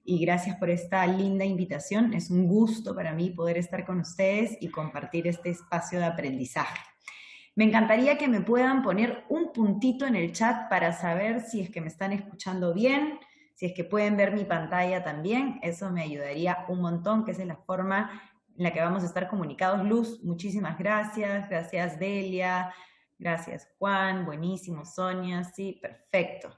y gracias por esta linda invitación. Es un gusto para mí poder estar con ustedes y compartir este espacio de aprendizaje. Me encantaría que me puedan poner un puntito en el chat para saber si es que me están escuchando bien, si es que pueden ver mi pantalla también. Eso me ayudaría un montón, que esa es la forma en la que vamos a estar comunicados. Luz, muchísimas gracias. Gracias, Delia. Gracias, Juan. Buenísimo, Sonia. Sí, perfecto.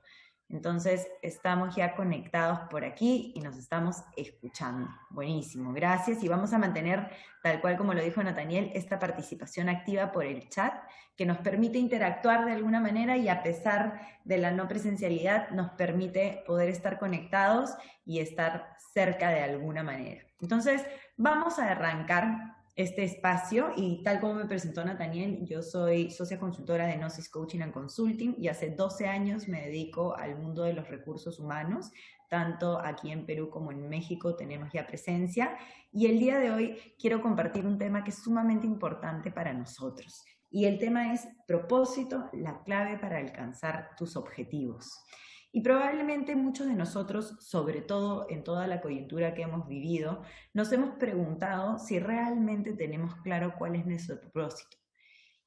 Entonces, estamos ya conectados por aquí y nos estamos escuchando. Buenísimo, gracias. Y vamos a mantener, tal cual como lo dijo Nathaniel, esta participación activa por el chat, que nos permite interactuar de alguna manera y a pesar de la no presencialidad, nos permite poder estar conectados y estar cerca de alguna manera. Entonces, vamos a arrancar este espacio y tal como me presentó Nathaniel, yo soy socia consultora de Gnosis Coaching and Consulting y hace 12 años me dedico al mundo de los recursos humanos, tanto aquí en Perú como en México tenemos ya presencia y el día de hoy quiero compartir un tema que es sumamente importante para nosotros y el tema es propósito, la clave para alcanzar tus objetivos. Y probablemente muchos de nosotros, sobre todo en toda la coyuntura que hemos vivido, nos hemos preguntado si realmente tenemos claro cuál es nuestro propósito.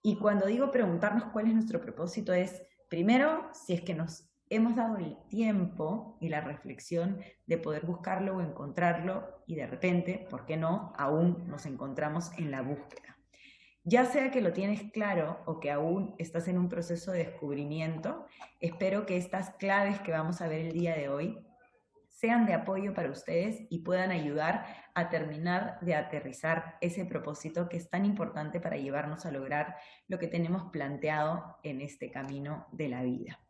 Y cuando digo preguntarnos cuál es nuestro propósito es, primero, si es que nos hemos dado el tiempo y la reflexión de poder buscarlo o encontrarlo y de repente, ¿por qué no?, aún nos encontramos en la búsqueda. Ya sea que lo tienes claro o que aún estás en un proceso de descubrimiento, espero que estas claves que vamos a ver el día de hoy sean de apoyo para ustedes y puedan ayudar a terminar de aterrizar ese propósito que es tan importante para llevarnos a lograr lo que tenemos planteado en este camino de la vida.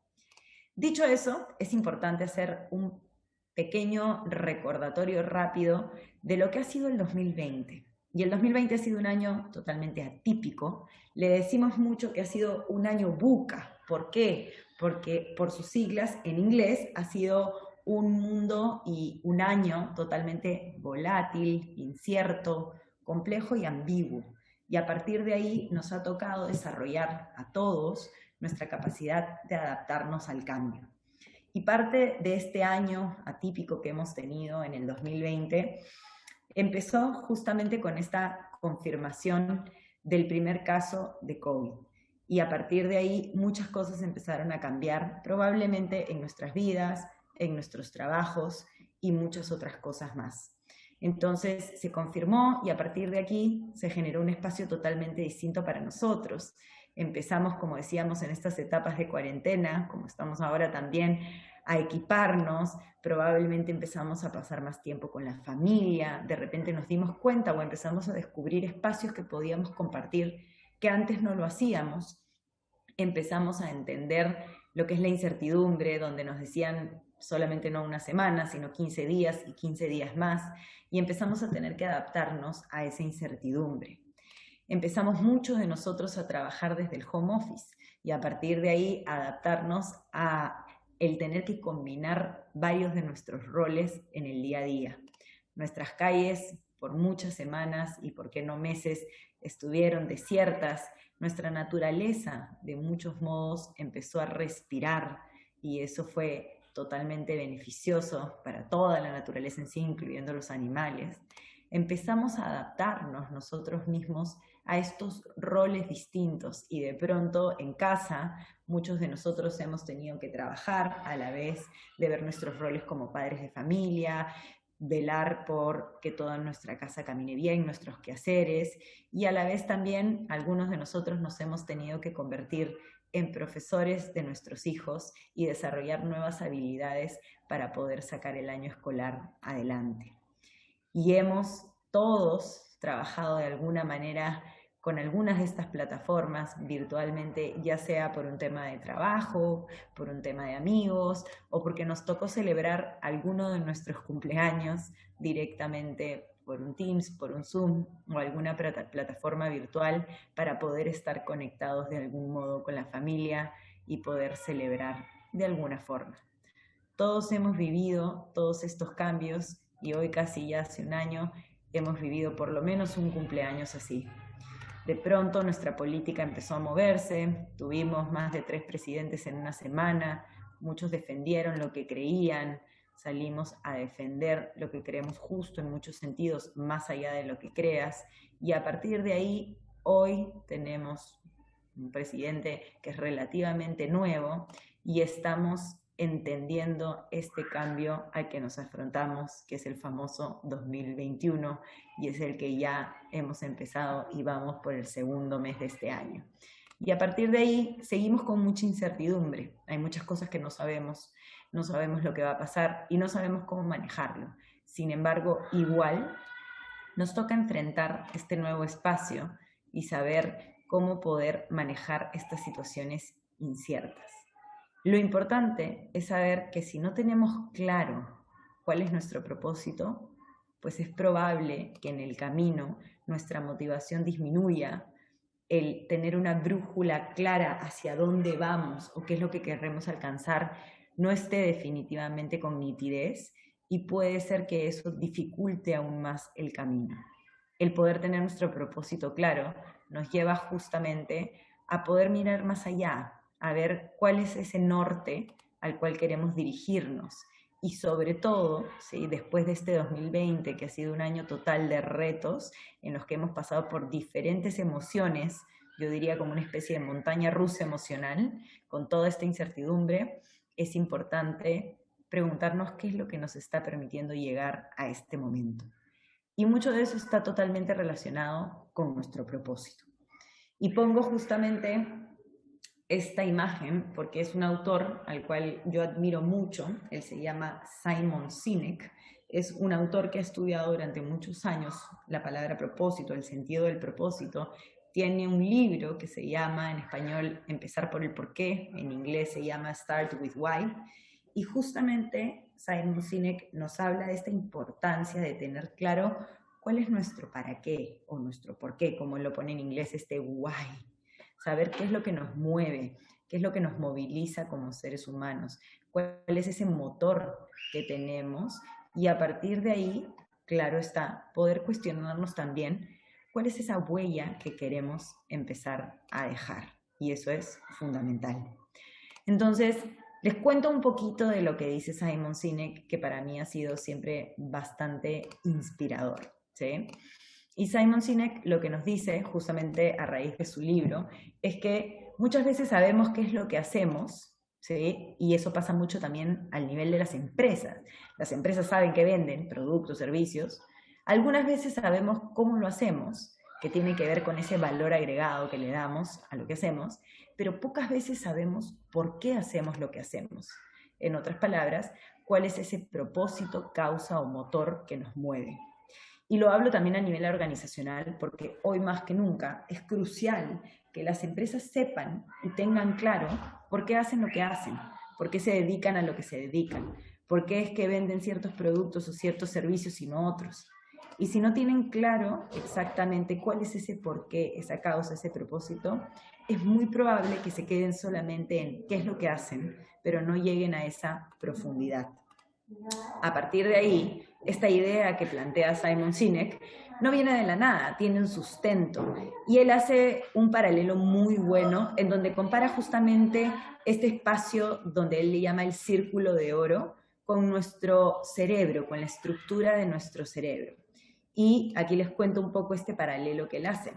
Dicho eso, es importante hacer un pequeño recordatorio rápido de lo que ha sido el 2020. Y el 2020 ha sido un año totalmente atípico. Le decimos mucho que ha sido un año VUCA. ¿Por qué? Porque por sus siglas en inglés ha sido un mundo y un año totalmente volátil, incierto, complejo y ambiguo. Y a partir de ahí nos ha tocado desarrollar a todos nuestra capacidad de adaptarnos al cambio. Y parte de este año atípico que hemos tenido en el 2020 empezó justamente con esta confirmación del primer caso de COVID. Y a partir de ahí muchas cosas empezaron a cambiar, probablemente en nuestras vidas, en nuestros trabajos y muchas otras cosas más. Entonces se confirmó y a partir de aquí se generó un espacio totalmente distinto para nosotros. Empezamos, como decíamos, en estas etapas de cuarentena, como estamos ahora también, a equiparnos, probablemente empezamos a pasar más tiempo con la familia, de repente nos dimos cuenta o empezamos a descubrir espacios que podíamos compartir que antes no lo hacíamos, empezamos a entender lo que es la incertidumbre, donde nos decían solamente no una semana, sino 15 días y 15 días más, y empezamos a tener que adaptarnos a esa incertidumbre. Empezamos muchos de nosotros a trabajar desde el home office y a partir de ahí adaptarnos a el tener que combinar varios de nuestros roles en el día a día. Nuestras calles por muchas semanas y por qué no meses estuvieron desiertas. Nuestra naturaleza de muchos modos empezó a respirar y eso fue totalmente beneficioso para toda la naturaleza en sí, incluyendo los animales. Empezamos a adaptarnos nosotros mismos a estos roles distintos y de pronto en casa muchos de nosotros hemos tenido que trabajar a la vez de ver nuestros roles como padres de familia, velar por que toda nuestra casa camine bien, nuestros quehaceres y a la vez también algunos de nosotros nos hemos tenido que convertir en profesores de nuestros hijos y desarrollar nuevas habilidades para poder sacar el año escolar adelante. Y hemos todos trabajado de alguna manera con algunas de estas plataformas virtualmente, ya sea por un tema de trabajo, por un tema de amigos, o porque nos tocó celebrar alguno de nuestros cumpleaños directamente por un Teams, por un Zoom o alguna plataforma virtual para poder estar conectados de algún modo con la familia y poder celebrar de alguna forma. Todos hemos vivido todos estos cambios y hoy casi ya hace un año hemos vivido por lo menos un cumpleaños así. De pronto nuestra política empezó a moverse, tuvimos más de 3 presidentes en una semana, muchos defendieron lo que creían, salimos a defender lo que creemos justo en muchos sentidos, más allá de lo que creas, y a partir de ahí, hoy tenemos un presidente que es relativamente nuevo y estamos entendiendo este cambio al que nos afrontamos, que es el famoso 2021, y es el que ya hemos empezado y vamos por el segundo mes de este año. Y a partir de ahí seguimos con mucha incertidumbre. Hay muchas cosas que no sabemos lo que va a pasar y no sabemos cómo manejarlo. Sin embargo, igual nos toca enfrentar este nuevo espacio y saber cómo poder manejar estas situaciones inciertas. Lo importante es saber que si no tenemos claro cuál es nuestro propósito, pues es probable que en el camino nuestra motivación disminuya, el tener una brújula clara hacia dónde vamos o qué es lo que queremos alcanzar no esté definitivamente con nitidez y puede ser que eso dificulte aún más el camino. El poder tener nuestro propósito claro nos lleva justamente a poder mirar más allá, a ver cuál es ese norte al cual queremos dirigirnos. Y sobre todo, ¿sí?, después de este 2020, que ha sido un año total de retos, en los que hemos pasado por diferentes emociones, yo diría como una especie de montaña rusa emocional, con toda esta incertidumbre, es importante preguntarnos qué es lo que nos está permitiendo llegar a este momento. Y mucho de eso está totalmente relacionado con nuestro propósito. Y pongo justamente esta imagen porque es un autor al cual yo admiro mucho. Él se llama Simon Sinek. Es un autor que ha estudiado durante muchos años la palabra propósito, el sentido del propósito. Tiene un libro que se llama, en español, Empezar por el porqué, en inglés se llama Start with Why. Y justamente Simon Sinek nos habla de esta importancia de tener claro cuál es nuestro para qué o nuestro por qué, como lo pone en inglés este why. Saber qué es lo que nos mueve, qué es lo que nos moviliza como seres humanos, cuál es ese motor que tenemos y a partir de ahí, claro está, poder cuestionarnos también cuál es esa huella que queremos empezar a dejar. Y eso es fundamental. Entonces, les cuento un poquito de lo que dice Simon Sinek, que para mí ha sido siempre bastante inspirador, ¿sí? Y Simon Sinek lo que nos dice, justamente a raíz de su libro, es que muchas veces sabemos qué es lo que hacemos, ¿sí? Y eso pasa mucho también al nivel de las empresas. Las empresas saben que venden productos, servicios. Algunas veces sabemos cómo lo hacemos, que tiene que ver con ese valor agregado que le damos a lo que hacemos, pero pocas veces sabemos por qué hacemos lo que hacemos. En otras palabras, cuál es ese propósito, causa o motor que nos mueve. Y lo hablo también a nivel organizacional porque hoy más que nunca es crucial que las empresas sepan y tengan claro por qué hacen lo que hacen, por qué se dedican a lo que se dedican, por qué es que venden ciertos productos o ciertos servicios y no otros. Y si no tienen claro exactamente cuál es ese porqué, esa causa, ese propósito, es muy probable que se queden solamente en qué es lo que hacen, pero no lleguen a esa profundidad. A partir de ahí, esta idea que plantea Simon Sinek no viene de la nada, tiene un sustento. Y él hace un paralelo muy bueno en donde compara justamente este espacio donde él le llama el círculo de oro con nuestro cerebro, con la estructura de nuestro cerebro. Y aquí les cuento un poco este paralelo que él hace.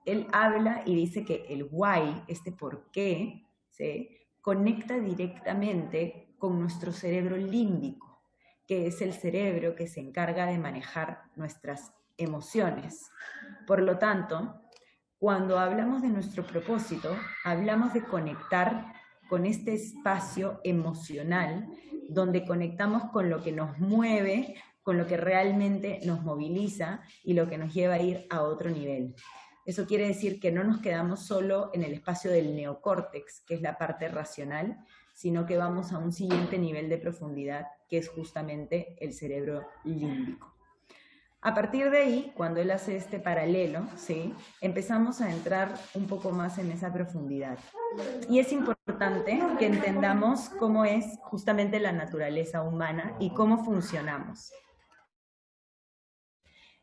Él habla y dice que el why, este por qué, ¿sí?, conecta directamente con nuestro cerebro límbico, que es el cerebro que se encarga de manejar nuestras emociones. Por lo tanto, cuando hablamos de nuestro propósito, hablamos de conectar con este espacio emocional donde conectamos con lo que nos mueve, con lo que realmente nos moviliza y lo que nos lleva a ir a otro nivel. Eso quiere decir que no nos quedamos solo en el espacio del neocórtex, que es la parte racional, sino que vamos a un siguiente nivel de profundidad, que es justamente el cerebro límbico. A partir de ahí, cuando él hace este paralelo, ¿sí?, empezamos a entrar un poco más en esa profundidad. Y es importante que entendamos cómo es justamente la naturaleza humana y cómo funcionamos.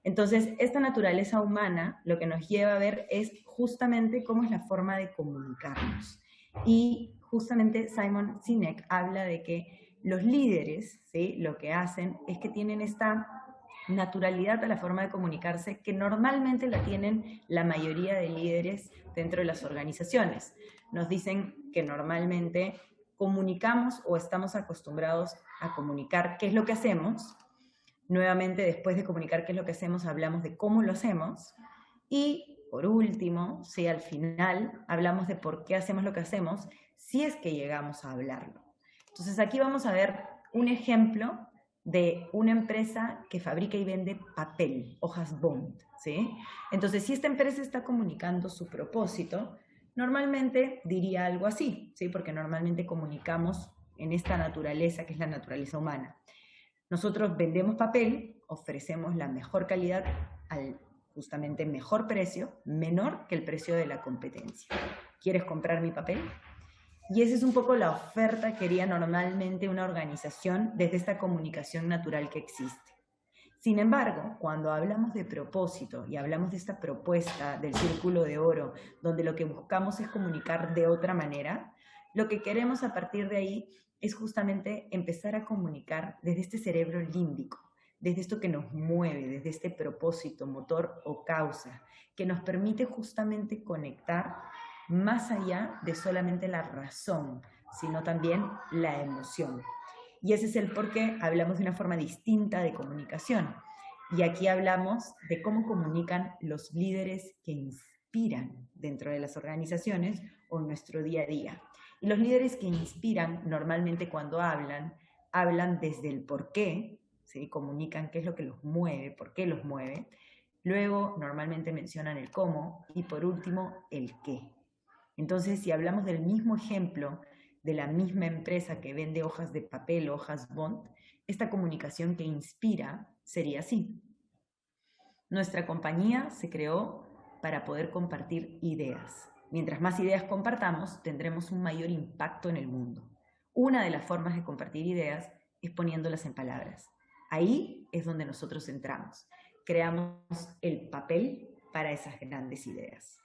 Entonces, esta naturaleza humana lo que nos lleva a ver es justamente cómo es la forma de comunicarnos. Y justamente Simon Sinek habla de que Los líderes, ¿sí?, lo que hacen es que tienen esta naturalidad a la forma de comunicarse que normalmente la tienen la mayoría de líderes dentro de las organizaciones. Nos dicen que normalmente comunicamos o estamos acostumbrados a comunicar qué es lo que hacemos. Nuevamente, después de comunicar qué es lo que hacemos, hablamos de cómo lo hacemos. Y por último, si al final hablamos de por qué hacemos lo que hacemos, si es que llegamos a hablarlo. Entonces aquí vamos a ver un ejemplo de una empresa que fabrica y vende papel, hojas bond, ¿sí? Entonces, si esta empresa está comunicando su propósito, normalmente diría algo así, ¿sí? Porque normalmente comunicamos en esta naturaleza que es la naturaleza humana. Nosotros vendemos papel, ofrecemos la mejor calidad al justamente mejor precio, menor que el precio de la competencia. ¿Quieres comprar mi papel? Y esa es un poco la oferta que haría normalmente una organización desde esta comunicación natural que existe. Sin embargo, cuando hablamos de propósito y hablamos de esta propuesta del círculo de oro, donde lo que buscamos es comunicar de otra manera, lo que queremos a partir de ahí es justamente empezar a comunicar desde este cerebro límbico, desde esto que nos mueve, desde este propósito, motor o causa, que nos permite justamente conectar más allá de solamente la razón, sino también la emoción. Y ese es el por qué hablamos de una forma distinta de comunicación. Y aquí hablamos de cómo comunican los líderes que inspiran dentro de las organizaciones o en nuestro día a día. Y los líderes que inspiran normalmente cuando hablan desde el por qué, ¿sí?, comunican qué es lo que los mueve, por qué los mueve. Luego normalmente mencionan el cómo y por último el qué. Entonces, si hablamos del mismo ejemplo de la misma empresa que vende hojas de papel, hojas bond, esta comunicación que inspira sería así. Nuestra compañía se creó para poder compartir ideas. Mientras más ideas compartamos, tendremos un mayor impacto en el mundo. Una de las formas de compartir ideas es poniéndolas en palabras. Ahí es donde nosotros entramos. Creamos el papel para esas grandes ideas.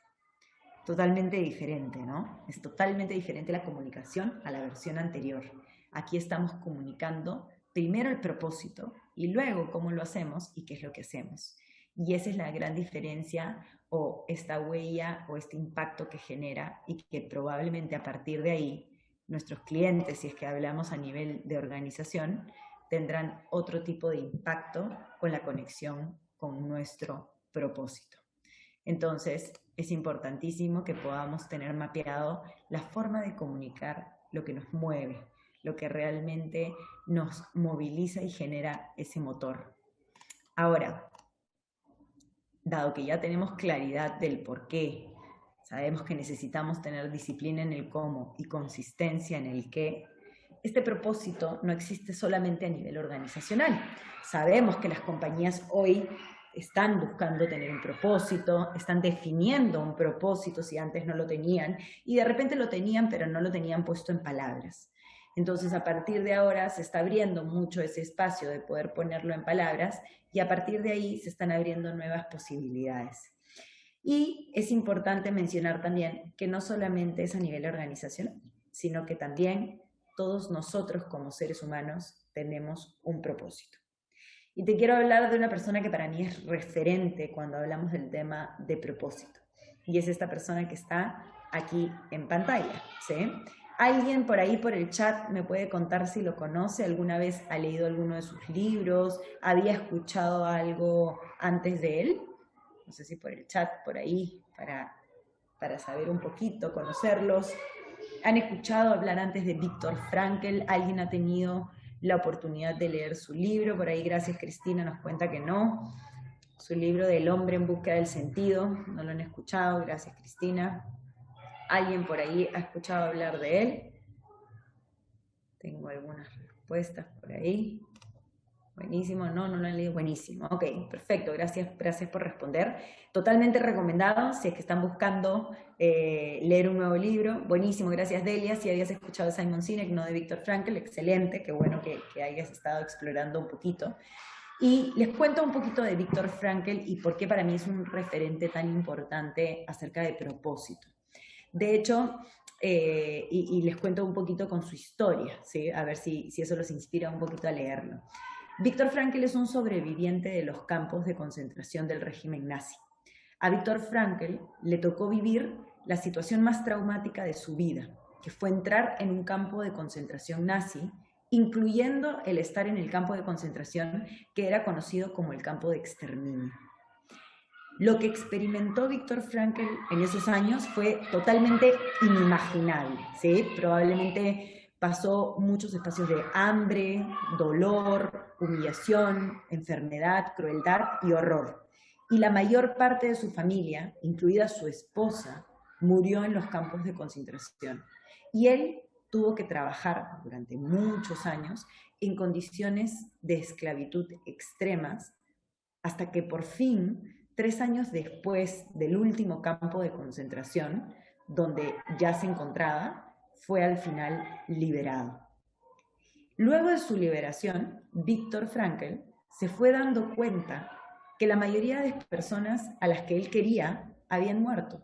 Totalmente diferente, ¿no? Es totalmente diferente la comunicación a la versión anterior. Aquí estamos comunicando primero el propósito y luego cómo lo hacemos y qué es lo que hacemos. Y esa es la gran diferencia o esta huella o este impacto que genera y que probablemente a partir de ahí nuestros clientes, si es que hablamos a nivel de organización, tendrán otro tipo de impacto con la conexión con nuestro propósito. Entonces, es importantísimo que podamos tener mapeado la forma de comunicar lo que nos mueve, lo que realmente nos moviliza y genera ese motor. Ahora, dado que ya tenemos claridad del por qué, sabemos que necesitamos tener disciplina en el cómo y consistencia en el qué, este propósito no existe solamente a nivel organizacional. Sabemos que las compañías hoy están buscando tener un propósito, están definiendo un propósito si antes no lo tenían, y de repente lo tenían, pero no lo tenían puesto en palabras. Entonces, a partir de ahora se está abriendo mucho ese espacio de poder ponerlo en palabras, y a partir de ahí se están abriendo nuevas posibilidades. Y es importante mencionar también que no solamente es a nivel organizacional, sino que también todos nosotros como seres humanos tenemos un propósito. Y te quiero hablar de una persona que para mí es referente cuando hablamos del tema de propósito. Y es esta persona que está aquí en pantalla, ¿sí? ¿Alguien por ahí por el chat me puede contar si lo conoce? ¿Alguna vez ha leído alguno de sus libros? ¿Había escuchado algo antes de él? No sé si por el chat, por ahí, para saber un poquito, conocerlos. ¿Han escuchado hablar antes de Viktor Frankl? ¿Alguien ha tenido la oportunidad de leer su libro? Por ahí, gracias Cristina, nos cuenta que no. Su libro del hombre en búsqueda del sentido, no lo han escuchado, gracias Cristina. ¿Alguien por ahí ha escuchado hablar de él? Tengo algunas respuestas por ahí. Buenísimo, no lo han leído, buenísimo. Ok, perfecto, gracias por responder. Totalmente recomendado, si es que están buscando leer un nuevo libro. Buenísimo, gracias Delia. Si habías escuchado de Simon Sinek, no de Viktor Frankl, excelente, qué bueno que hayas estado explorando un poquito. Y les cuento un poquito de Viktor Frankl y por qué para mí es un referente tan importante acerca de propósito. De hecho, y les cuento un poquito con su historia, ¿sí? A ver si eso los inspira un poquito a leerlo. Viktor Frankl es un sobreviviente de los campos de concentración del régimen nazi. A Viktor Frankl le tocó vivir la situación más traumática de su vida, que fue entrar en un campo de concentración nazi, incluyendo el estar en el campo de concentración que era conocido como el campo de exterminio. Lo que experimentó Viktor Frankl en esos años fue totalmente inimaginable, ¿sí? Probablemente pasó muchos espacios de hambre, dolor, humillación, enfermedad, crueldad y horror. Y la mayor parte de su familia, incluida su esposa, murió en los campos de concentración. Y él tuvo que trabajar durante muchos años en condiciones de esclavitud extremas hasta que por fin, 3 años después del último campo de concentración, donde ya se encontraba, fue al final liberado. Luego de su liberación, Viktor Frankl se fue dando cuenta que la mayoría de personas a las que él quería habían muerto,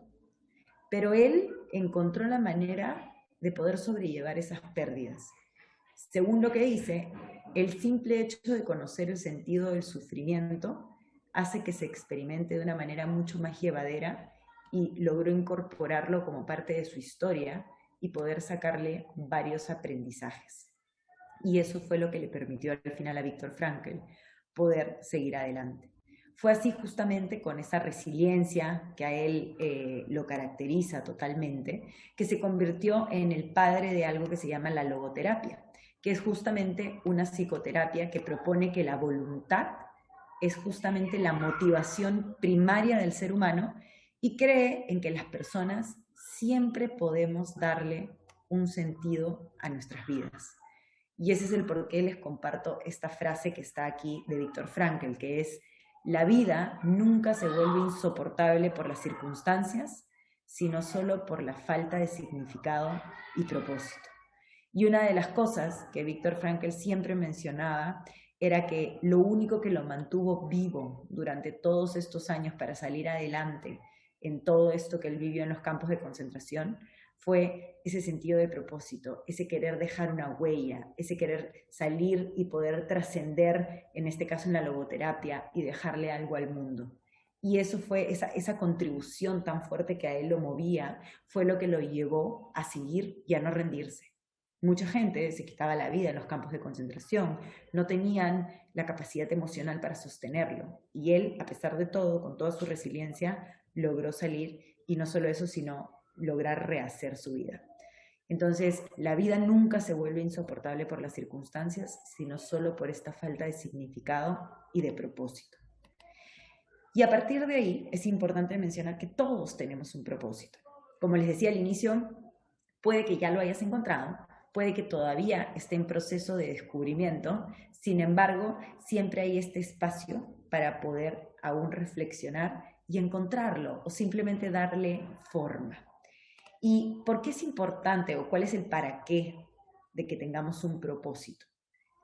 pero él encontró la manera de poder sobrellevar esas pérdidas. Según lo que dice, el simple hecho de conocer el sentido del sufrimiento hace que se experimente de una manera mucho más llevadera y logró incorporarlo como parte de su historia y poder sacarle varios aprendizajes. Y eso fue lo que le permitió al final a Viktor Frankl poder seguir adelante. Fue así justamente con esa resiliencia que a él lo caracteriza totalmente, que se convirtió en el padre de algo que se llama la logoterapia, que es justamente una psicoterapia que propone que la voluntad es justamente la motivación primaria del ser humano y cree en que las personas siempre podemos darle un sentido a nuestras vidas. Y ese es el por qué les comparto esta frase que está aquí de Viktor Frankl, que es: la vida nunca se vuelve insoportable por las circunstancias, sino solo por la falta de significado y propósito. Y una de las cosas que Viktor Frankl siempre mencionaba era que lo único que lo mantuvo vivo durante todos estos años para salir adelante en todo esto que él vivió en los campos de concentración fue ese sentido de propósito, ese querer dejar una huella, ese querer salir y poder trascender, en este caso en la logoterapia, y dejarle algo al mundo. Y eso fue esa contribución tan fuerte que a él lo movía, fue lo que lo llevó a seguir y a no rendirse. Mucha gente se quitaba la vida en los campos de concentración, no tenían la capacidad emocional para sostenerlo. Y él, a pesar de todo, con toda su resiliencia, logró salir y no solo eso, sino lograr rehacer su vida. Entonces, la vida nunca se vuelve insoportable por las circunstancias, sino solo por esta falta de significado y de propósito. Y a partir de ahí es importante mencionar que todos tenemos un propósito. Como les decía al inicio, puede que ya lo hayas encontrado, puede que todavía esté en proceso de descubrimiento, sin embargo, siempre hay este espacio para poder aún reflexionar y encontrarlo o simplemente darle forma. ¿Y por qué es importante o cuál es el para qué de que tengamos un propósito?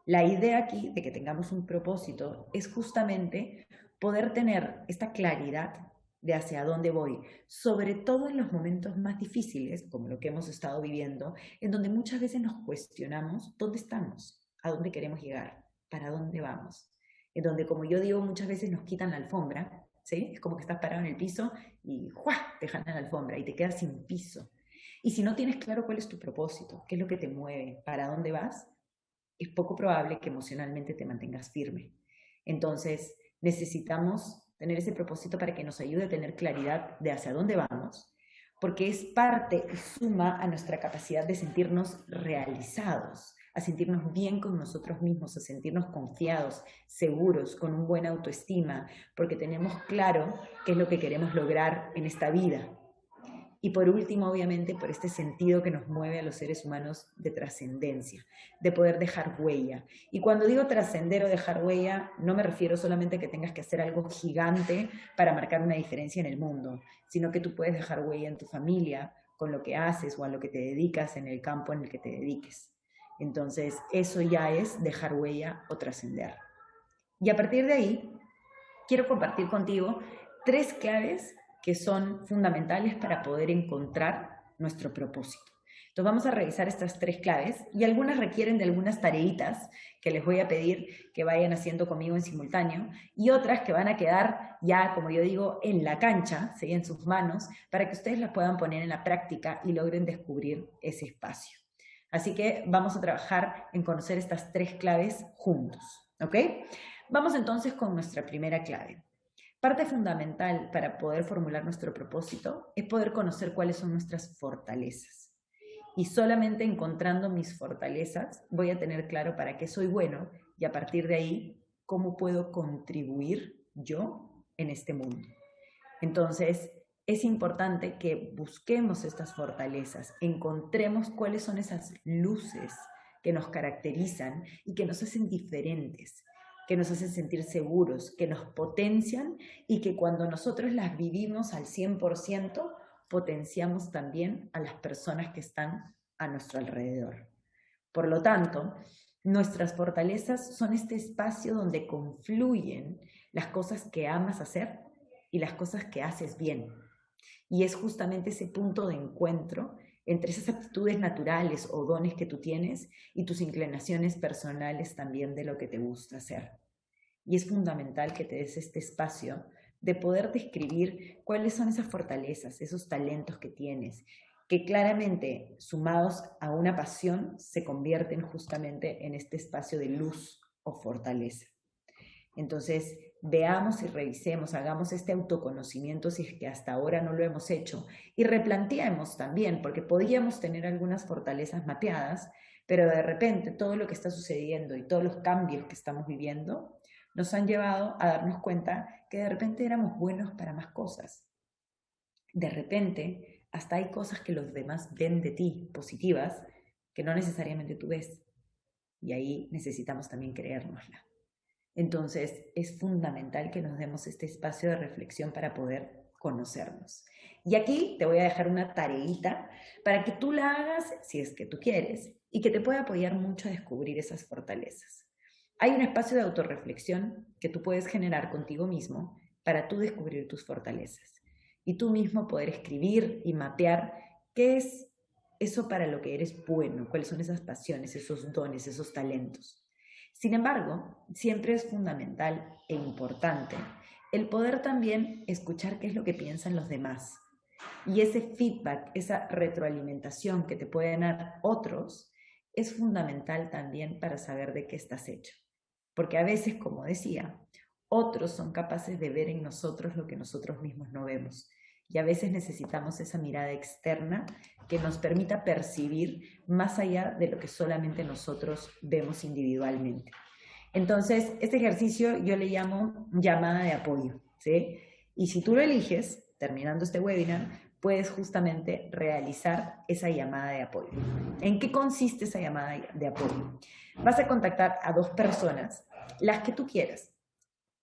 La idea aquí de que tengamos un propósito es justamente poder tener esta claridad de hacia dónde voy, sobre todo en los momentos más difíciles, como lo que hemos estado viviendo, en donde muchas veces nos cuestionamos dónde estamos, a dónde queremos llegar, para dónde vamos. En donde, como yo digo, muchas veces nos quitan la alfombra, ¿sí? Es como que estás parado en el piso y ¡juá! Te jalan la alfombra y te quedas sin piso. Y si no tienes claro cuál es tu propósito, qué es lo que te mueve, para dónde vas, es poco probable que emocionalmente te mantengas firme. Entonces, necesitamos tener ese propósito para que nos ayude a tener claridad de hacia dónde vamos, porque es parte y suma a nuestra capacidad de sentirnos realizados, a sentirnos bien con nosotros mismos, a sentirnos confiados, seguros, con una buena autoestima, porque tenemos claro qué es lo que queremos lograr en esta vida. Y por último, obviamente, por este sentido que nos mueve a los seres humanos de trascendencia, de poder dejar huella. Y cuando digo trascender o dejar huella, no me refiero solamente a que tengas que hacer algo gigante para marcar una diferencia en el mundo, sino que tú puedes dejar huella en tu familia, con lo que haces o a lo que te dedicas en el campo en el que te dediques. Entonces, eso ya es dejar huella o trascender. Y a partir de ahí, quiero compartir contigo 3 claves que son fundamentales para poder encontrar nuestro propósito. Entonces vamos a revisar estas 3 claves y algunas requieren de algunas tareitas que les voy a pedir que vayan haciendo conmigo en simultáneo y otras que van a quedar ya, como yo digo, en la cancha, ¿sí? En sus manos, para que ustedes las puedan poner en la práctica y logren descubrir ese espacio. Así que vamos a trabajar en conocer estas 3 claves juntos, ¿ok? Vamos entonces con nuestra primera clave. Parte fundamental para poder formular nuestro propósito es poder conocer cuáles son nuestras fortalezas. Y solamente encontrando mis fortalezas voy a tener claro para qué soy bueno y a partir de ahí, cómo puedo contribuir yo en este mundo. Entonces, es importante que busquemos estas fortalezas, encontremos cuáles son esas luces que nos caracterizan y que nos hacen diferentes, que nos hacen sentir seguros, que nos potencian y que cuando nosotros las vivimos al 100%, potenciamos también a las personas que están a nuestro alrededor. Por lo tanto, nuestras fortalezas son este espacio donde confluyen las cosas que amas hacer y las cosas que haces bien. Y es justamente ese punto de encuentro entre esas aptitudes naturales o dones que tú tienes y tus inclinaciones personales también de lo que te gusta hacer. Y es fundamental que te des este espacio de poder describir cuáles son esas fortalezas, esos talentos que tienes, que claramente sumados a una pasión se convierten justamente en este espacio de luz o fortaleza. Entonces, veamos y revisemos, hagamos este autoconocimiento si es que hasta ahora no lo hemos hecho y replanteemos también, porque podíamos tener algunas fortalezas mapeadas, pero de repente todo lo que está sucediendo y todos los cambios que estamos viviendo nos han llevado a darnos cuenta que de repente éramos buenos para más cosas. De repente, hasta hay cosas que los demás ven de ti, positivas, que no necesariamente tú ves. Y ahí necesitamos también creérnosla. Entonces, es fundamental que nos demos este espacio de reflexión para poder conocernos. Y aquí te voy a dejar una tareita para que tú la hagas si es que tú quieres y que te pueda apoyar mucho a descubrir esas fortalezas. Hay un espacio de autorreflexión que tú puedes generar contigo mismo para tú descubrir tus fortalezas y tú mismo poder escribir y mapear qué es eso para lo que eres bueno, cuáles son esas pasiones, esos dones, esos talentos. Sin embargo, siempre es fundamental e importante el poder también escuchar qué es lo que piensan los demás. Y ese feedback, esa retroalimentación que te pueden dar otros, es fundamental también para saber de qué estás hecho. Porque a veces, como decía, otros son capaces de ver en nosotros lo que nosotros mismos no vemos. Y a veces necesitamos esa mirada externa que nos permita percibir más allá de lo que solamente nosotros vemos individualmente. Entonces, este ejercicio yo le llamo llamada de apoyo, ¿sí? Y si tú lo eliges, terminando este webinar, puedes justamente realizar esa llamada de apoyo. ¿En qué consiste esa llamada de apoyo? Vas a contactar a 2 personas, las que tú quieras.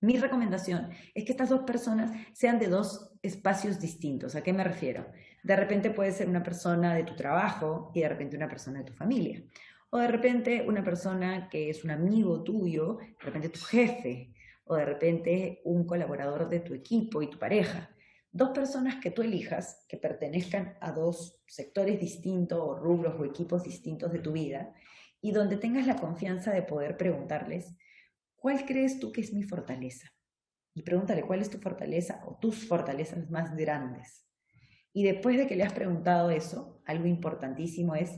Mi recomendación es que estas 2 personas sean de 2 espacios distintos. ¿A qué me refiero? De repente puede ser una persona de tu trabajo y de repente una persona de tu familia. O de repente una persona que es un amigo tuyo, de repente tu jefe, o de repente un colaborador de tu equipo y tu pareja. 2 personas que tú elijas que pertenezcan a 2 sectores distintos o rubros o equipos distintos de tu vida y donde tengas la confianza de poder preguntarles, ¿cuál crees tú que es mi fortaleza? Y pregúntale cuál es tu fortaleza o tus fortalezas más grandes. Y después de que le has preguntado eso, algo importantísimo es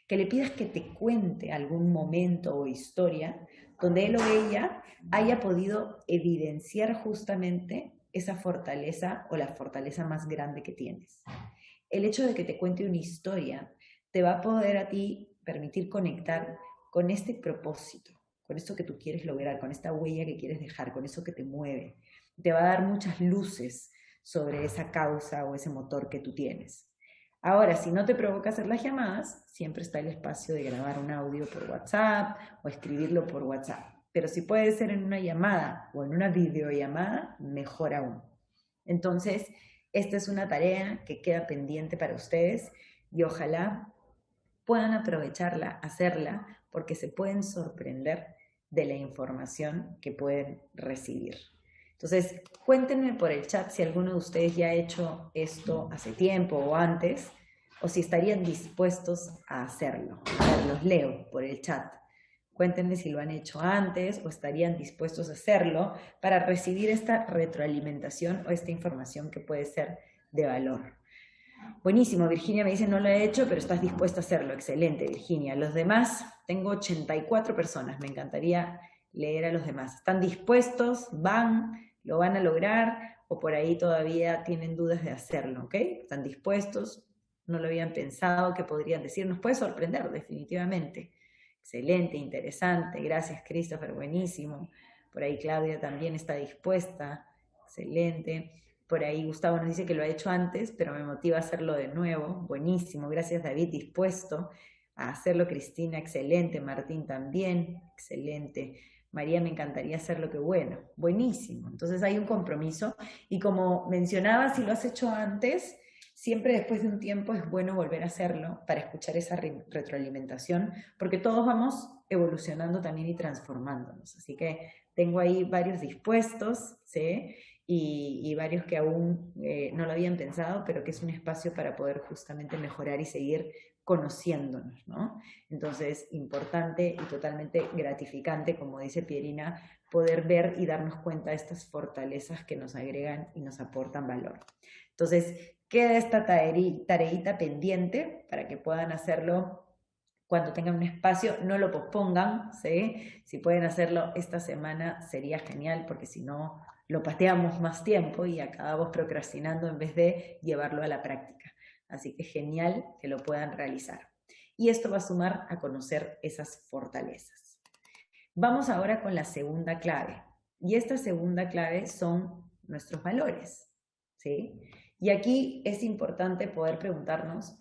que le pidas que te cuente algún momento o historia donde él o ella haya podido evidenciar justamente esa fortaleza o la fortaleza más grande que tienes. El hecho de que te cuente una historia te va a poder a ti permitir conectar con este propósito, con esto que tú quieres lograr, con esta huella que quieres dejar, con eso que te mueve. Te va a dar muchas luces sobre esa causa o ese motor que tú tienes. Ahora, si no te provoca hacer las llamadas, siempre está el espacio de grabar un audio por WhatsApp o escribirlo por WhatsApp. Pero si puede ser en una llamada o en una videollamada, mejor aún. Entonces, esta es una tarea que queda pendiente para ustedes y ojalá puedan aprovecharla, hacerla, porque se pueden sorprender de la información que pueden recibir. Entonces, cuéntenme por el chat si alguno de ustedes ya ha hecho esto hace tiempo o antes, o si estarían dispuestos a hacerlo. A ver, los leo por el chat. Cuéntenme si lo han hecho antes o estarían dispuestos a hacerlo para recibir esta retroalimentación o esta información que puede ser de valor. Buenísimo, Virginia me dice no lo he hecho, pero estás dispuesta a hacerlo. Excelente, Virginia. Los demás, tengo 84 personas, me encantaría leer a los demás. ¿Están dispuestos? ¿Van? ¿Lo van a lograr? ¿O por ahí todavía tienen dudas de hacerlo? ¿Ok? ¿Están dispuestos? ¿No lo habían pensado? ¿Qué podrían decir? Nos puede sorprender, definitivamente. Excelente, interesante. Gracias, Christopher, buenísimo. Por ahí Claudia también está dispuesta. Excelente. Por ahí Gustavo nos dice que lo ha hecho antes, pero me motiva a hacerlo de nuevo. Buenísimo. Gracias, David, dispuesto a hacerlo. Cristina, excelente. Martín también, excelente. María, me encantaría hacerlo, que bueno. Buenísimo. Entonces hay un compromiso. Y como mencionaba, si lo has hecho antes, siempre después de un tiempo es bueno volver a hacerlo para escuchar esa retroalimentación, porque todos vamos evolucionando también y transformándonos. Así que tengo ahí varios dispuestos, ¿sí? Y varios que aún no lo habían pensado, pero que es un espacio para poder justamente mejorar y seguir conociéndonos, ¿no? Entonces, importante y totalmente gratificante, como dice Pierina, poder ver y darnos cuenta de estas fortalezas que nos agregan y nos aportan valor. Entonces, queda esta tareita pendiente para que puedan hacerlo cuando tengan un espacio, no lo pospongan, ¿sí? Si pueden hacerlo esta semana sería genial, porque si no lo pateamos más tiempo y acabamos procrastinando en vez de llevarlo a la práctica. Así que genial que lo puedan realizar. Y esto va a sumar a conocer esas fortalezas. Vamos ahora con la segunda clave. Y esta segunda clave son nuestros valores, ¿sí? Y aquí es importante poder preguntarnos,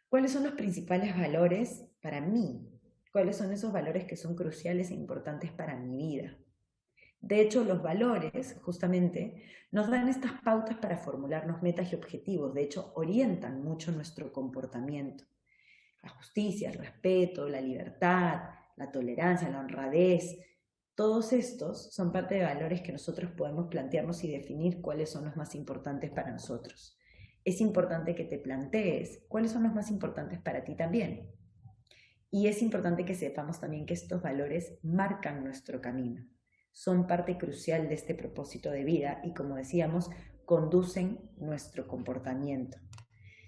¿cuáles son los principales valores para mí? ¿Cuáles son esos valores que son cruciales e importantes para mi vida? De hecho, los valores, justamente, nos dan estas pautas para formularnos metas y objetivos. De hecho, orientan mucho nuestro comportamiento. La justicia, el respeto, la libertad, la tolerancia, la honradez, todos estos son parte de valores que nosotros podemos plantearnos y definir cuáles son los más importantes para nosotros. Es importante que te plantees cuáles son los más importantes para ti también. Y es importante que sepamos también que estos valores marcan nuestro camino. Son parte crucial de este propósito de vida y, como decíamos, conducen nuestro comportamiento.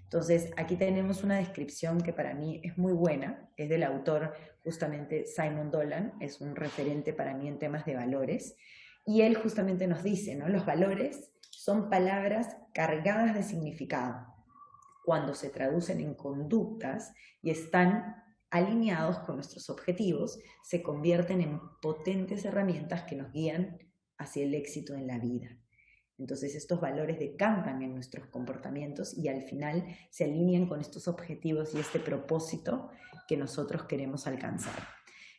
Entonces, aquí tenemos una descripción que para mí es muy buena, es del autor justamente Simon Dolan, es un referente para mí en temas de valores, y él justamente nos dice, ¿no? Los valores son palabras cargadas de significado cuando se traducen en conductas y están alineados con nuestros objetivos, se convierten en potentes herramientas que nos guían hacia el éxito en la vida. Entonces estos valores decantan en nuestros comportamientos y al final se alinean con estos objetivos y este propósito que nosotros queremos alcanzar.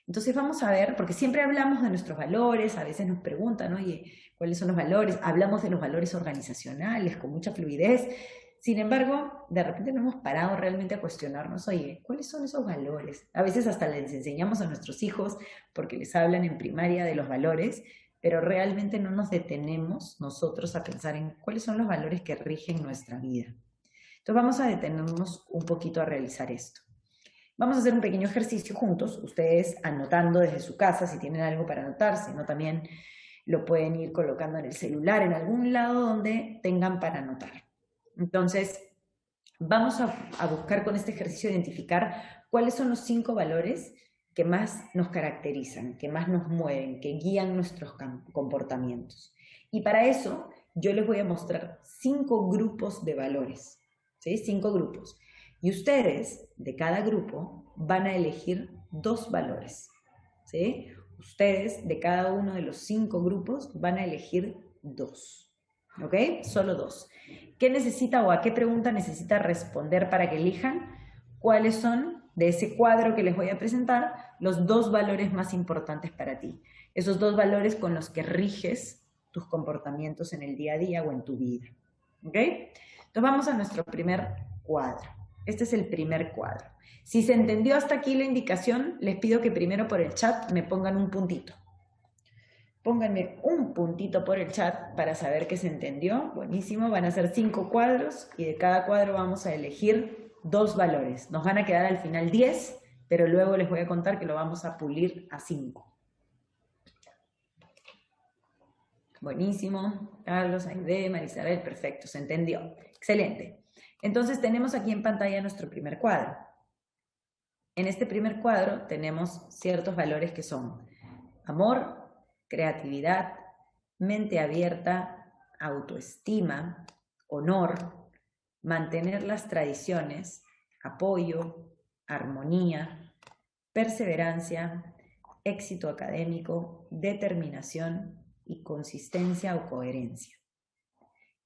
Entonces vamos a ver, porque siempre hablamos de nuestros valores, a veces nos preguntan, oye, ¿cuáles son los valores? Hablamos de los valores organizacionales con mucha fluidez. Sin embargo, de repente no hemos parado realmente a cuestionarnos, oye, ¿cuáles son esos valores? A veces hasta les enseñamos a nuestros hijos porque les hablan en primaria de los valores, pero realmente no nos detenemos nosotros a pensar en cuáles son los valores que rigen nuestra vida. Entonces vamos a detenernos un poquito a realizar esto. Vamos a hacer un pequeño ejercicio juntos, ustedes anotando desde su casa si tienen algo para anotar, si no también lo pueden ir colocando en el celular, en algún lado donde tengan para anotar. Entonces, vamos a buscar con este ejercicio identificar cuáles son los 5 valores que más nos caracterizan, que más nos mueven, que guían nuestros comportamientos. Y para eso, yo les voy a mostrar 5 grupos de valores, ¿sí? 5 grupos. Y ustedes, de cada grupo, van a elegir 2 valores, ¿sí? Ustedes, de cada uno de los 5 grupos, van a elegir 2, ¿ok? Solo 2. ¿Qué necesita o a qué pregunta necesita responder para que elijan cuáles son, de ese cuadro que les voy a presentar, los 2 valores más importantes para ti? Esos 2 valores con los que riges tus comportamientos en el día a día o en tu vida, ¿ok? Entonces vamos a nuestro primer cuadro. Este es el primer cuadro. Si se entendió hasta aquí la indicación, les pido que primero por el chat me pongan un puntito. Pónganme un puntito por el chat para saber que se entendió. Buenísimo, van a ser 5 cuadros y de cada cuadro vamos a elegir 2 valores. Nos van a quedar al final 10, pero luego les voy a contar que lo vamos a pulir a 5. Buenísimo. Carlos, Aide, Marisabel, perfecto, se entendió. Excelente. Entonces tenemos aquí en pantalla nuestro primer cuadro. En este primer cuadro tenemos ciertos valores que son amor, creatividad, mente abierta, autoestima, honor, mantener las tradiciones, apoyo, armonía, perseverancia, éxito académico, determinación y consistencia o coherencia.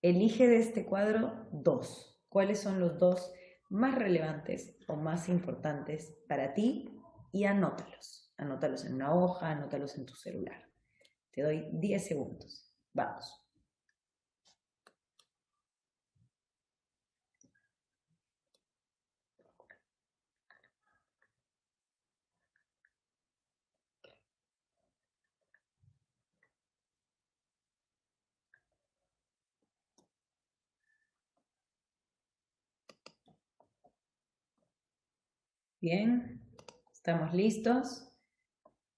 Elige de este cuadro 2. ¿Cuáles son los 2 más relevantes o más importantes para ti? Y anótalos. Anótalos en una hoja, anótalos en tu celular. Te doy 10 segundos. Vamos. Bien, estamos listos.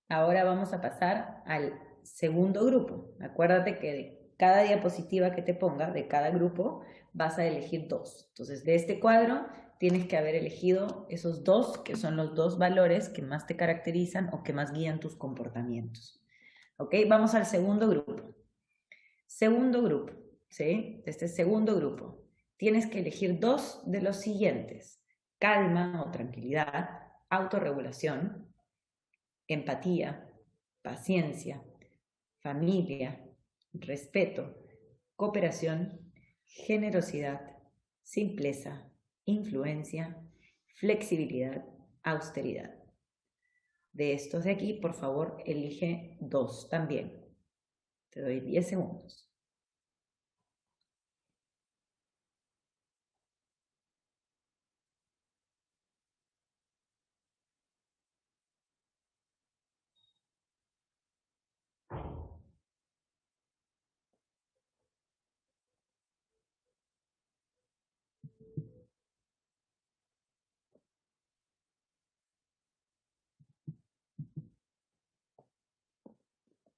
Ahora vamos a pasar al segundo grupo. Acuérdate que de cada diapositiva que te ponga, de cada grupo, vas a elegir 2. Entonces, de este cuadro tienes que haber elegido esos 2, que son los 2 valores que más te caracterizan o que más guían tus comportamientos. ¿Ok? Vamos al segundo grupo. Segundo grupo, ¿sí? Este segundo grupo. Tienes que elegir 2 de los siguientes. Calma o tranquilidad, autorregulación, empatía, paciencia, familia, respeto, cooperación, generosidad, simpleza, influencia, flexibilidad, austeridad. De estos de aquí, por favor, elige 2 también. Te doy 10 segundos.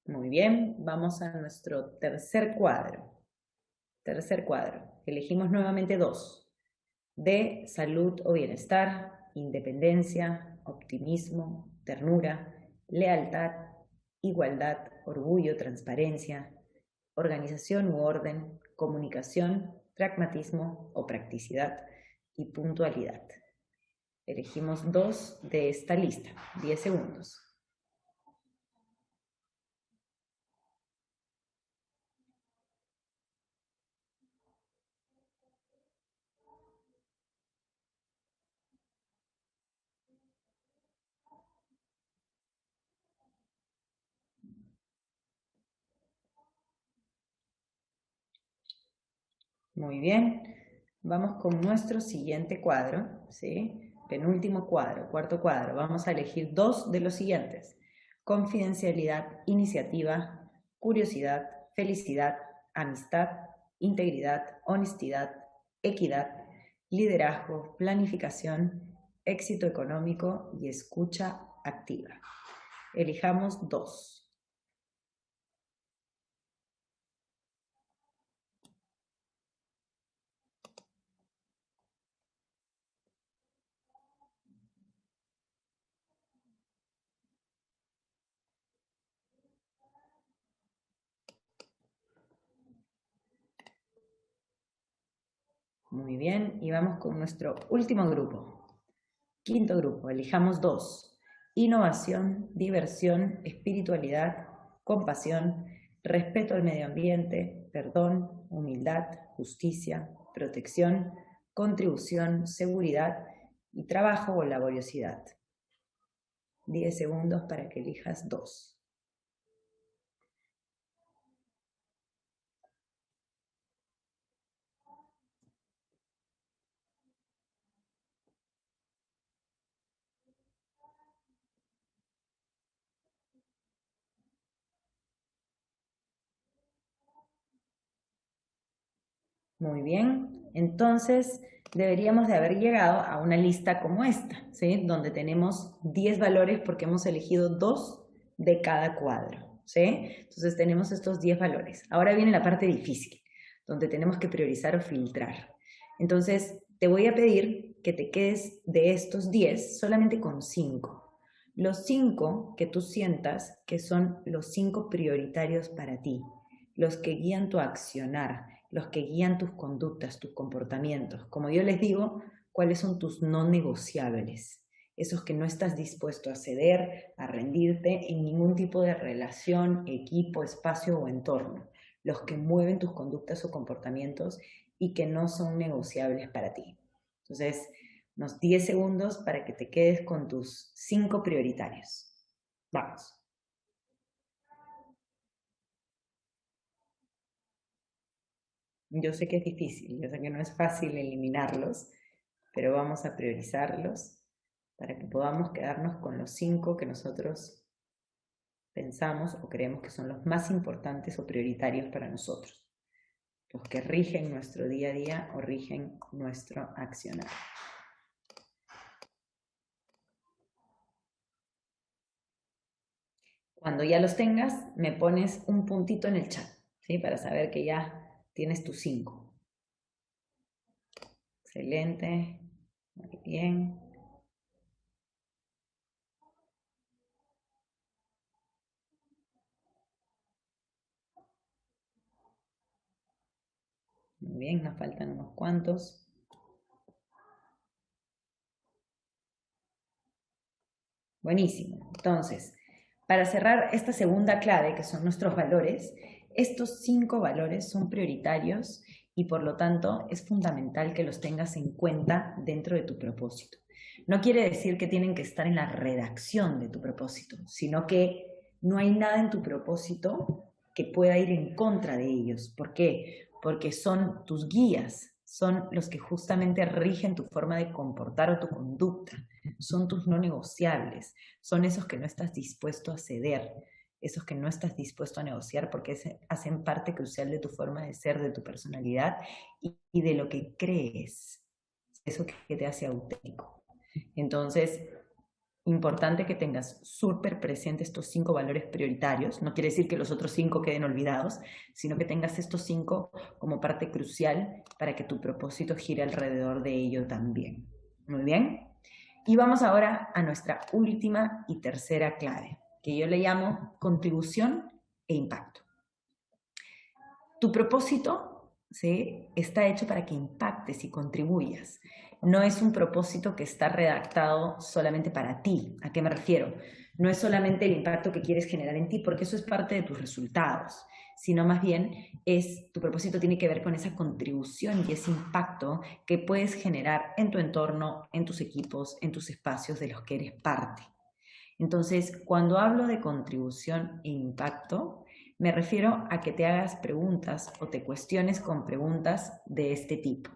Muy bien, vamos a nuestro tercer cuadro. Tercer cuadro. Elegimos nuevamente 2. De salud o bienestar, independencia, optimismo, ternura, lealtad, igualdad, orgullo, transparencia, organización u orden, comunicación, pragmatismo o practicidad y puntualidad. Elegimos 2 de esta lista. 10 segundos. Muy bien, vamos con nuestro siguiente cuadro, ¿sí? Penúltimo cuadro, cuarto cuadro. Vamos a elegir 2 de los siguientes. Confidencialidad, iniciativa, curiosidad, felicidad, amistad, integridad, honestidad, equidad, liderazgo, planificación, éxito económico y escucha activa. Elijamos 2. Muy bien, y vamos con nuestro último grupo. Quinto grupo, elijamos 2. Innovación, diversión, espiritualidad, compasión, respeto al medio ambiente, perdón, humildad, justicia, protección, contribución, seguridad y trabajo o laboriosidad. 10 segundos para que elijas 2. Muy bien, entonces deberíamos de haber llegado a una lista como esta, ¿sí? Donde tenemos 10 valores porque hemos elegido 2 de cada cuadro, ¿sí? Entonces tenemos estos 10 valores. Ahora viene la parte difícil, donde tenemos que priorizar o filtrar. Entonces, te voy a pedir que te quedes de estos 10 solamente con 5. Los 5 que tú sientas que son los 5 prioritarios para ti, los que guían tu accionar, los que guían tus conductas, tus comportamientos. Como yo les digo, ¿cuáles son tus no negociables? Esos que no estás dispuesto a ceder, a rendirte en ningún tipo de relación, equipo, espacio o entorno. Los que mueven tus conductas o comportamientos y que no son negociables para ti. Entonces, unos 10 segundos para que te quedes con tus 5 prioritarios. Vamos. Yo sé que es difícil, yo sé que no es fácil eliminarlos, pero vamos a priorizarlos para que podamos quedarnos con los 5 que nosotros pensamos o creemos que son los más importantes o prioritarios para nosotros, los que rigen nuestro día a día o rigen nuestro accionar. Cuando ya los tengas, me pones un puntito en el chat, ¿sí? Para saber que ya tienes tus 5. Excelente, muy bien. Muy bien, nos faltan unos cuantos. Buenísimo. Entonces, para cerrar esta segunda clave, que son nuestros valores, estos 5 valores son prioritarios y por lo tanto es fundamental que los tengas en cuenta dentro de tu propósito. No quiere decir que tienen que estar en la redacción de tu propósito, sino que no hay nada en tu propósito que pueda ir en contra de ellos. ¿Por qué? Porque son tus guías, son los que justamente rigen tu forma de comportar o tu conducta, son tus no negociables, son esos que no estás dispuesto a ceder, esos que no estás dispuesto a negociar porque hacen parte crucial de tu forma de ser, de tu personalidad y de lo que crees, eso que te hace auténtico. Entonces, importante que tengas súper presente estos 5 valores prioritarios. No quiere decir que los otros 5 queden olvidados, sino que tengas estos 5 como parte crucial para que tu propósito gire alrededor de ello también. Muy bien. Y vamos ahora a nuestra última y tercera clave, que yo le llamo contribución e impacto. Tu propósito, ¿sí?, está hecho para que impactes y contribuyas. No es un propósito que está redactado solamente para ti. ¿A qué me refiero? No es solamente el impacto que quieres generar en ti, porque eso es parte de tus resultados, sino más bien tu propósito tiene que ver con esa contribución y ese impacto que puedes generar en tu entorno, en tus equipos, en tus espacios de los que eres parte. Entonces, cuando hablo de contribución e impacto, me refiero a que te hagas preguntas o te cuestiones con preguntas de este tipo.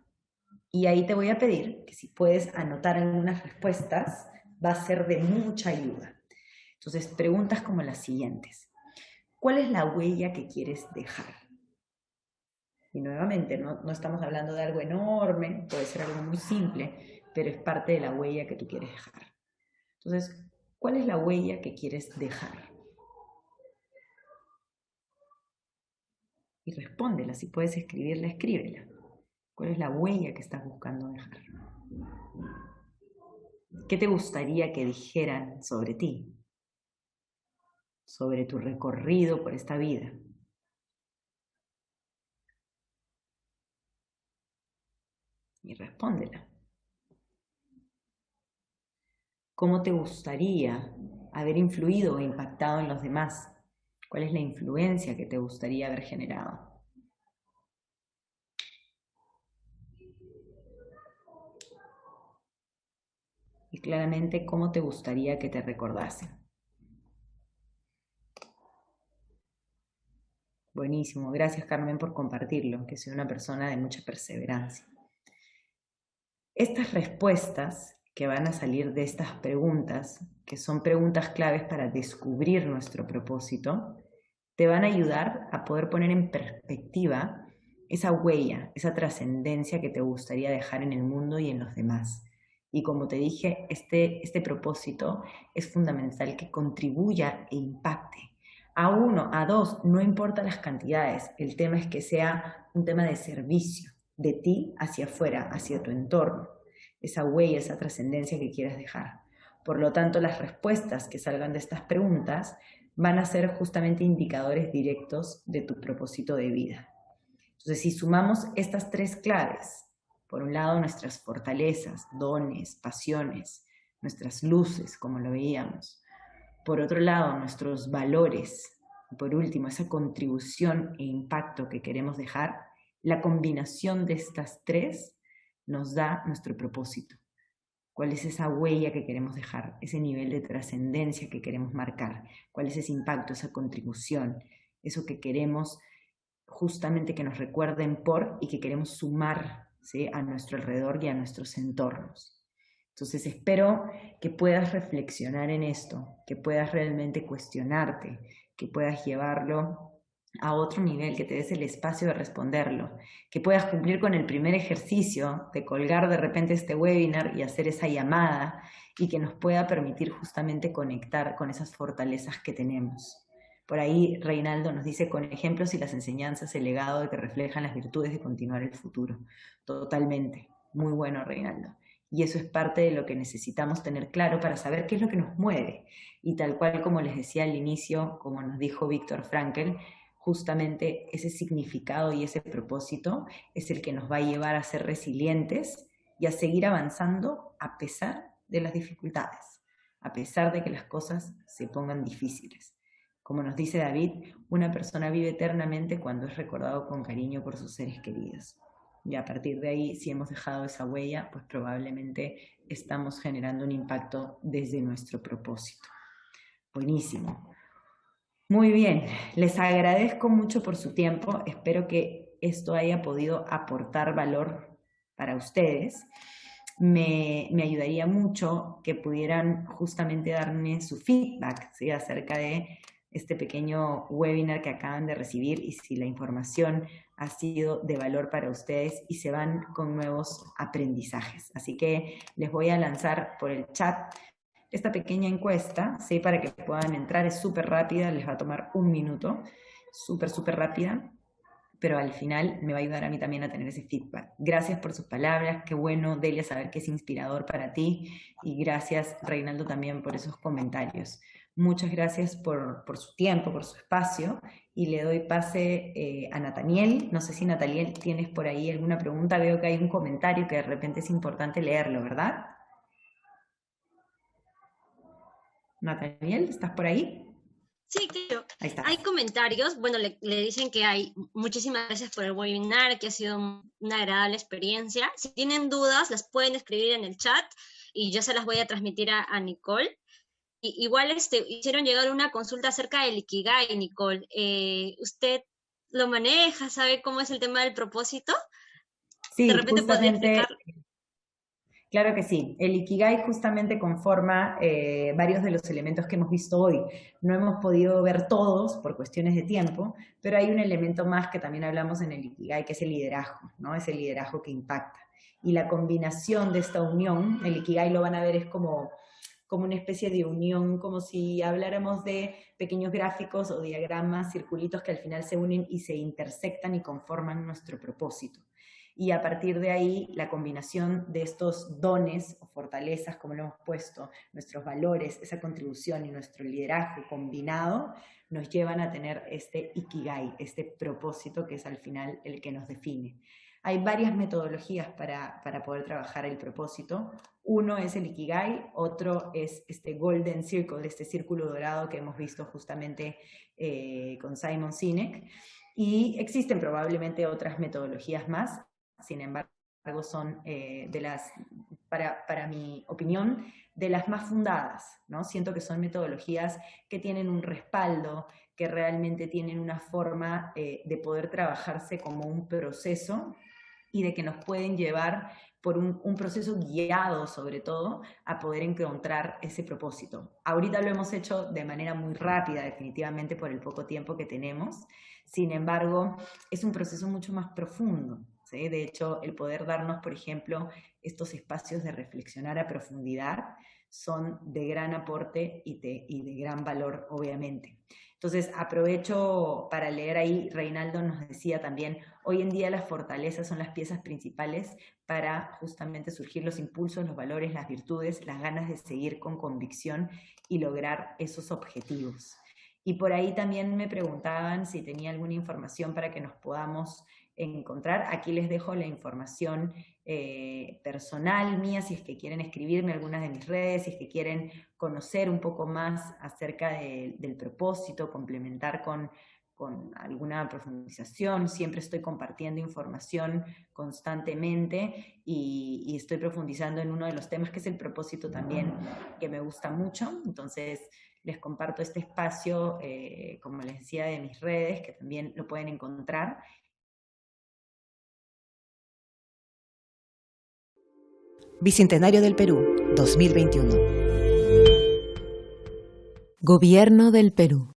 Y ahí te voy a pedir que si puedes anotar algunas respuestas, va a ser de mucha ayuda. Entonces, preguntas como las siguientes. ¿Cuál es la huella que quieres dejar? Y nuevamente, no estamos hablando de algo enorme, puede ser algo muy simple, pero es parte de la huella que tú quieres dejar. Entonces, ¿cuál es la huella que quieres dejar? Y respóndela, si puedes escribirla, escríbela. ¿Cuál es la huella que estás buscando dejar? ¿Qué te gustaría que dijeran sobre ti? Sobre tu recorrido por esta vida. Y respóndela. ¿Cómo te gustaría haber influido o impactado en los demás? ¿Cuál es la influencia que te gustaría haber generado? Y claramente, ¿cómo te gustaría que te recordasen? Buenísimo, gracias Carmen por compartirlo, que soy una persona de mucha perseverancia. Estas respuestas que van a salir de estas preguntas, que son preguntas claves para descubrir nuestro propósito, te van a ayudar a poder poner en perspectiva esa huella, esa trascendencia que te gustaría dejar en el mundo y en los demás. Y como te dije, este propósito es fundamental que contribuya e impacte. A uno, a dos, no importa las cantidades, el tema es que sea un tema de servicio, de ti hacia afuera, hacia tu entorno, esa huella, esa trascendencia que quieras dejar. Por lo tanto, las respuestas que salgan de estas preguntas van a ser justamente indicadores directos de tu propósito de vida. Entonces, si sumamos estas tres claves, por un lado nuestras fortalezas, dones, pasiones, nuestras luces, como lo veíamos, por otro lado nuestros valores, y por último esa contribución e impacto que queremos dejar, la combinación de estas tres nos da nuestro propósito. ¿Cuál es esa huella que queremos dejar? Ese nivel de trascendencia que queremos marcar. ¿Cuál es ese impacto, esa contribución? Eso que queremos justamente que nos recuerden por y que queremos sumar, ¿sí?, a nuestro alrededor y a nuestros entornos. Entonces espero que puedas reflexionar en esto, que puedas realmente cuestionarte, que puedas llevarlo a otro nivel, que te des el espacio de responderlo, que puedas cumplir con el primer ejercicio de colgar de repente este webinar y hacer esa llamada y que nos pueda permitir justamente conectar con esas fortalezas que tenemos. Por ahí Reinaldo nos dice, con ejemplos y las enseñanzas, el legado de que reflejan las virtudes de continuar el futuro. Totalmente. Muy bueno, Reinaldo. Y eso es parte de lo que necesitamos tener claro para saber qué es lo que nos mueve. Y tal cual como les decía al inicio, como nos dijo Víctor Frankl, justamente ese significado y ese propósito es el que nos va a llevar a ser resilientes y a seguir avanzando a pesar de las dificultades, a pesar de que las cosas se pongan difíciles. Como nos dice David, una persona vive eternamente cuando es recordado con cariño por sus seres queridos. Y a partir de ahí, si hemos dejado esa huella, pues probablemente estamos generando un impacto desde nuestro propósito. Buenísimo. Muy bien, les agradezco mucho por su tiempo. Espero que esto haya podido aportar valor para ustedes. Me ayudaría mucho que pudieran justamente darme su feedback, ¿sí?, acerca de este pequeño webinar que acaban de recibir y si la información ha sido de valor para ustedes y se van con nuevos aprendizajes. Así que les voy a lanzar por el chat esta pequeña encuesta, ¿sí?, para que puedan entrar. Es súper rápida, les va a tomar un minuto, súper rápida, pero al final me va a ayudar a mí también a tener ese feedback. Gracias por sus palabras, qué bueno, Delia, saber que es inspirador para ti, y gracias, Reinaldo, también por esos comentarios. Muchas gracias por su tiempo, por su espacio, y le doy pase a Nathaniel. No sé si, Nathaniel, tienes por ahí alguna pregunta. Veo que hay un comentario que de repente es importante leerlo, ¿verdad? Nathaniel, ¿estás por ahí? Sí, claro. Ahí está. Hay comentarios, bueno, le dicen que hay muchísimas gracias por el webinar, que ha sido una agradable experiencia. Si tienen dudas, las pueden escribir en el chat y yo se las voy a transmitir a Nicole. Igual hicieron llegar una consulta acerca del Ikigai, Nicole. ¿Usted lo maneja? ¿Sabe cómo es el tema del propósito? De Sí, repente podría justamente, explicarlo. claro que sí. El Ikigai justamente conforma varios de los elementos que hemos visto hoy. No hemos podido ver todos por cuestiones de tiempo, pero hay un elemento más que también hablamos en el Ikigai, que es el liderazgo, ¿no? Es el liderazgo que impacta. Y la combinación de esta unión, el Ikigai lo van a ver, es como una especie de unión, como si habláramos de pequeños gráficos o diagramas, circulitos que al final se unen y se intersectan y conforman nuestro propósito. Y a partir de ahí, la combinación de estos dones o fortalezas, como lo hemos puesto, nuestros valores, esa contribución y nuestro liderazgo combinado, nos llevan a tener este Ikigai, este propósito que es al final el que nos define. Hay varias metodologías para poder trabajar el propósito. Uno es el Ikigai, otro es este Golden Circle, este círculo dorado que hemos visto justamente con Simon Sinek. Y existen probablemente otras metodologías más. Sin embargo, son para mi opinión, de las más fundadas, ¿no? Siento que son metodologías que tienen un respaldo, que realmente tienen una forma de poder trabajarse como un proceso y de que nos pueden llevar por un proceso guiado, sobre todo, a poder encontrar ese propósito. Ahorita lo hemos hecho de manera muy rápida, definitivamente, por el poco tiempo que tenemos. Sin embargo, es un proceso mucho más profundo, ¿sí? De hecho, el poder darnos, por ejemplo, estos espacios de reflexionar a profundidad son de gran aporte y de gran valor, obviamente. Entonces, aprovecho para leer ahí, Reinaldo nos decía también, hoy en día las fortalezas son las piezas principales para justamente surgir los impulsos, los valores, las virtudes, las ganas de seguir con convicción y lograr esos objetivos. Y por ahí también me preguntaban si tenía alguna información para que nos podamos encontrar. Aquí les dejo la información personal mía, si es que quieren escribirme algunas de mis redes, si es que quieren conocer un poco más acerca del propósito, complementar con alguna profundización. Siempre estoy compartiendo información constantemente y estoy profundizando en uno de los temas que es el propósito también, que me gusta mucho. Entonces les comparto este espacio, como les decía, de mis redes, que también lo pueden encontrar. Bicentenario del Perú, 2021. Gobierno del Perú.